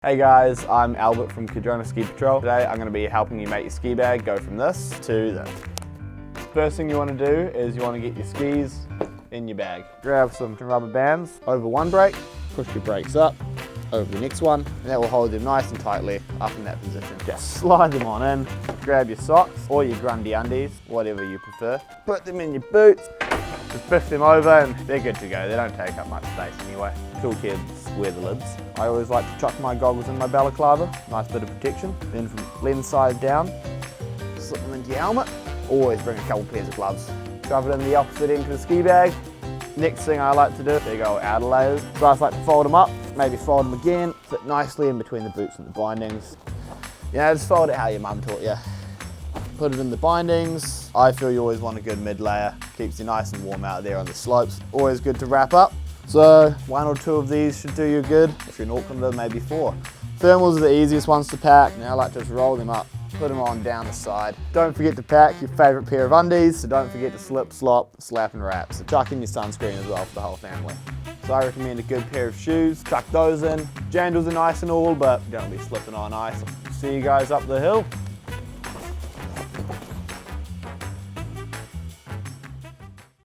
Hey guys, I'm Albert from Cardrona Ski Patrol. Today I'm going to be helping you make your ski bag go from this to this. First thing you want to do is you want to get your skis in your bag. Grab some rubber bands over one brake, push your brakes up over the next one, and that will hold them nice and tightly up in that position. Just slide them on in, grab your socks or your Grundy undies, whatever you prefer. Put them in your boots, just biff them over and they're good to go. They don't take up much space anyway. Cool kids wear the lids. I always like to chuck my goggles in my balaclava, nice bit of protection. Then from lens side down, slip them into your helmet. Always bring a couple pairs of gloves. Shove it in the opposite end of the ski bag. Next thing I like to do, they go outer layers. So I just like to fold them up, maybe fold them again, fit nicely in between the boots and the bindings. Just fold it how your mum taught you. Put it in the bindings. I feel you always want a good mid layer. Keeps you nice and warm out there on the slopes. Always good to wrap up. So one or two of these should do you good. If you're in Auckland, maybe 4. Thermals are the easiest ones to pack. Now I like to just roll them up, put them on down the side. Don't forget to pack your favourite pair of undies, so don't forget to slip, slop, slap and wrap. So chuck in your sunscreen as well for the whole family. So I recommend a good pair of shoes, chuck those in. Jandals are nice and all, but don't be slipping on ice. See you guys up the hill.